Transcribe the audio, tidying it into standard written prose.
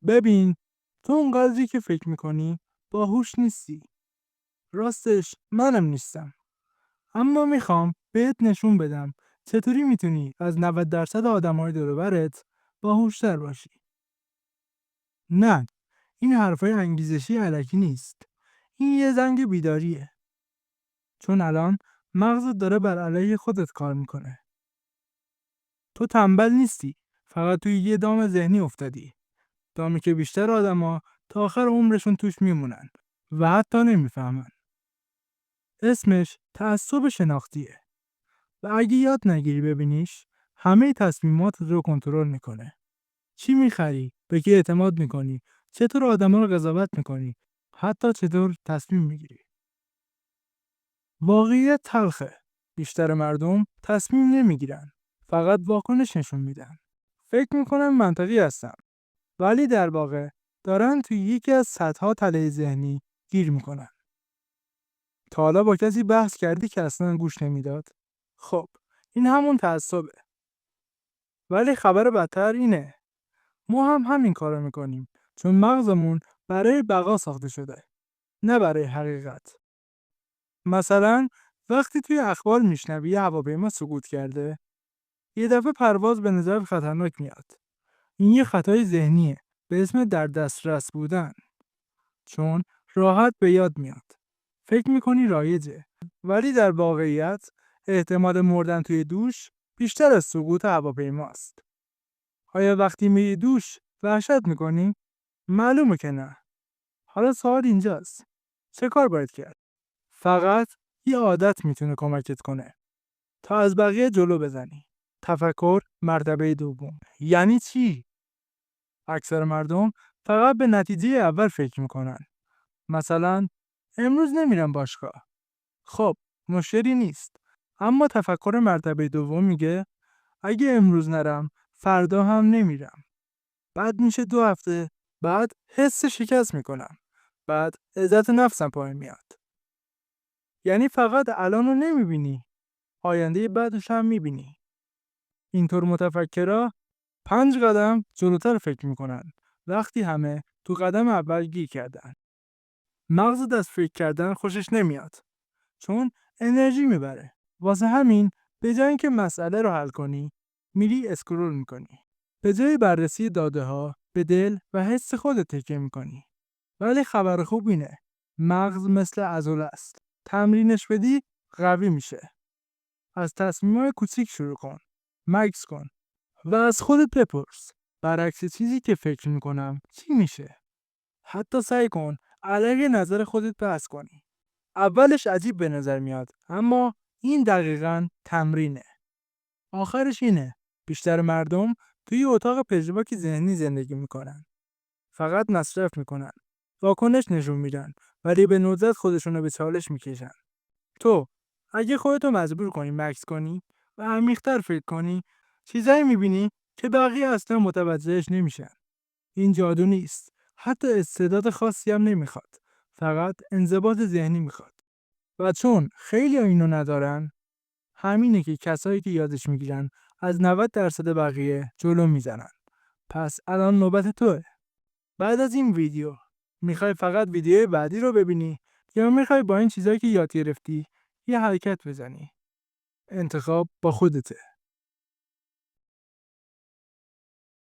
ببین، تو اونقدری که فکر میکنی باهوش نیستی. راستش منم نیستم. اما میخوام بهت نشون بدم چطوری میتونی از 90% آدمای دور و برت باهوشتر باشی. نه، این حرفای انگیزشی الکی نیست. این یه زنگ بیداریه. چون الان مغزت داره بر علیه خودت کار میکنه. تو تنبل نیستی. فقط توی یه دام ذهنی افتادی. دامی که بیشتر آدما تا آخر عمرشون توش میمونن و حتی نمیفهمن. اسمش تعصب شناختیه. و اگه یاد نگیری ببینیش، همه تصمیمات رو کنترل میکنه. چی میخری؟ به کی اعتماد میکنی؟ چطور آدما رو قضاوت میکنی؟ حتی چطور تصمیم میگیری؟ واقعیت تلخه. بیشتر مردم تصمیم نمیگیرن. فقط واکنش نشون میدن. فکر میکنن منطقی هستن. ولی در واقع دارن توی یکی از سطح‌ها تله ذهنی گیر میکنن. تا حالا با کسی بحث کردی که اصلا گوش نمیداد؟ خب، این همون تعصبه. ولی خبر بدتر اینه. ما هم همین کارو میکنیم. چون مغزمون برای بقا ساخته شده. نه برای حقیقت. مثلا وقتی توی اخبار میشنوی یه هواپیما سقوط کرده، یه دفعه پرواز به نظر خطرناک میاد. این یه خطای ذهنیه به اسم در دسترس بودن. چون راحت به یاد میاد. فکر میکنی رایجه. ولی در واقعیت احتمال مردن توی دوش بیشتر از سقوط هواپیماست. آیا وقتی میری دوش وحشت میکنی؟ معلومه که نه. حالا سوال اینجاست. چه کار باید کرد؟ فقط یه عادت میتونه کمکت کنه تا از بقیه جلو بزنی. تفکر مرتبه دوم. یعنی چی؟ اکثر مردم فقط به نتیجه اول فکر میکنن. مثلا امروز نمیرم باشگاه. خب، مشکلی نیست. اما تفکر مرتبه دوم میگه اگه امروز نرم فردا هم نمیرم. بعد میشه 2 هفته. بعد حس شکست میکنم. بعد عزت نفسم پایین میاد. یعنی فقط الان رو نمیبینی. آینده بعدش هم میبینی. اینطور متفکرها 5 قدم جلوتر فکر میکنن. وقتی همه تو قدم اول گیر کردن. مغزت از فکر کردن خوشش نمیاد. چون انرژی میبره. واسه همین به جای اینکه مسئله رو حل کنی، میری اسکرول میکنی. به جای بررسی داده ها به دل و حس خودت تکیه میکنی. ولی خبر خوب اینه. مغز مثل عضله است. تمرینش بدی قوی میشه. از تصمیمای کوچیک شروع کن. مکس کن. و از خودت بپرس. برعکس چیزی که فکر میکنم چی میشه؟ حتی سعی کن علیه نظر خودت بحث کنی. اولش عجیب به نظر میاد، اما این دقیقاً تمرینه. آخرش اینه. بیشتر مردم توی اتاق پژواک ذهنی زندگی میکنن. فقط مصرف میکنن. واکنش نشون میدن. ولی به ندرت خودشونو به چالش میکشن. تو اگه خودتو مجبور کنی مکس کنی و عمیق‌تر فکر کنی، چیزایی میبینی که بقیه اصلا متوجهش نمیشن. این جادو نیست. حتی استعداد خاصی هم نمیخواد. فقط انضباط ذهنی میخواد. و چون خیلی اینو ندارن، همینه که کسایی که یادش میگیرن از 90% بقیه جلو میزنن. پس الان نوبت توه. بعد از این ویدیو میخوای فقط ویدیو بعدی رو ببینی یا میخوای با این چیزایی که یاد گرفتی یه حرکت بزنی؟ انتخاب با خودته.